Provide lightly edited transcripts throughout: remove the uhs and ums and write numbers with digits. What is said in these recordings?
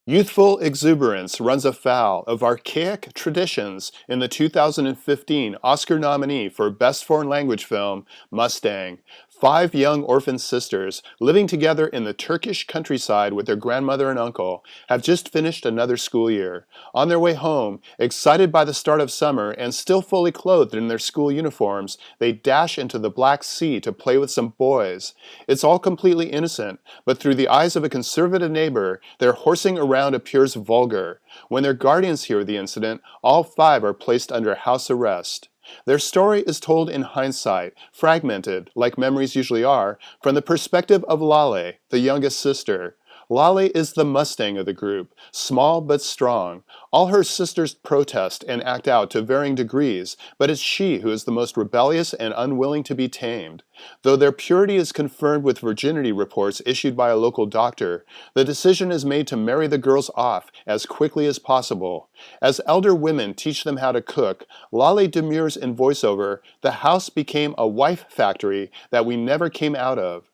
Youthful exuberance runs afoul of archaic traditions in the 2015 Oscar nominee for Best Foreign Language Film, Mustang. Five young orphan sisters, living together in the Turkish countryside with their grandmother and uncle, have just finished another school year. On their way home, excited by the start of summer and still fully clothed in their school uniforms, they dash into the Black Sea to play with some boys. It's all completely innocent, but through the eyes of a conservative neighbor, their horsing around appears vulgar. When their guardians hear the incident, all five are placed under house arrest. Their story is told in hindsight, fragmented, like memories usually are, from the perspective of Lale, the youngest sister. Lale is the Mustang of the group, small but strong. All her sisters protest and act out to varying degrees, but it's she who is the most rebellious and unwilling to be tamed. Though their purity is confirmed with virginity reports issued by a local doctor, the decision is made to marry the girls off as quickly as possible. As elder women teach them how to cook, Lale demurs in voiceover, "The house became a wife factory that we never came out of."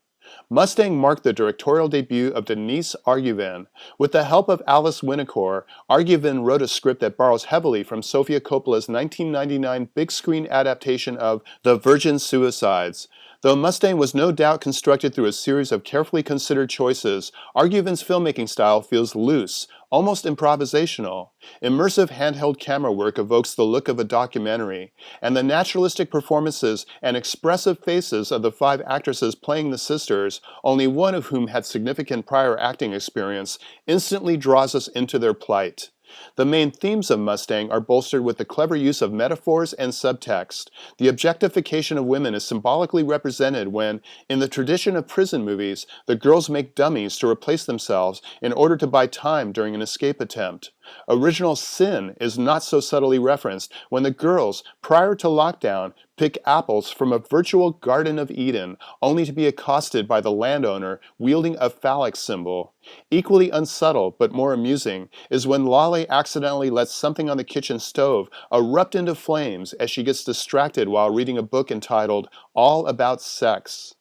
Mustang marked the directorial debut of Denise Arguven. With the help of Alice Winocour, Arguven wrote a script that borrows heavily from Sofia Coppola's 1999 big-screen adaptation of The Virgin Suicides. Though Mustang was no doubt constructed through a series of carefully considered choices, Arguven's filmmaking style feels loose, almost improvisational. Immersive handheld camera work evokes the look of a documentary, and the naturalistic performances and expressive faces of the five actresses playing the sisters, only one of whom had significant prior acting experience, instantly draws us into their plight. The main themes of Mustang are bolstered with the clever use of metaphors and subtext. The objectification of women is symbolically represented when, in the tradition of prison movies, the girls make dummies to replace themselves in order to buy time during an escape attempt. Original sin is not so subtly referenced when the girls, prior to lockdown, pick apples from a virtual Garden of Eden, only to be accosted by the landowner wielding a phallic symbol. Equally unsubtle, but more amusing, is when Lale accidentally lets something on the kitchen stove erupt into flames as she gets distracted while reading a book entitled All About Sex.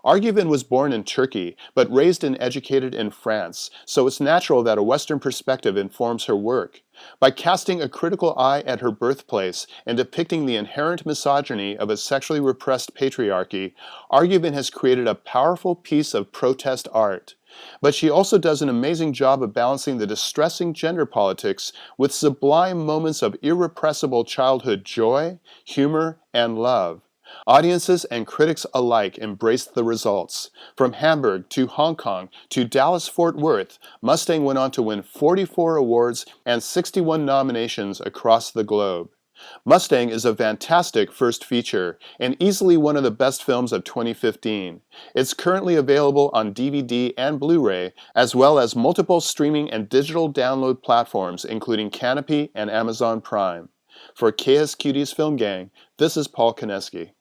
Arguven was born in Turkey, but raised and educated in France, so it's natural that a Western perspective informs her work. By casting a critical eye at her birthplace and depicting the inherent misogyny of a sexually repressed patriarchy, Arguven has created a powerful piece of protest art. But she also does an amazing job of balancing the distressing gender politics with sublime moments of irrepressible childhood joy, humor, and love. Audiences and critics alike embraced the results. From Hamburg to Hong Kong to Dallas-Fort Worth, Mustang went on to win 44 awards and 61 nominations across the globe. Mustang is a fantastic first feature and easily one of the best films of 2015. It's currently available on DVD and Blu-ray, as well as multiple streaming and digital download platforms including Canopy and Amazon Prime. For KSQD's Film Gang, this is Paul Koneski.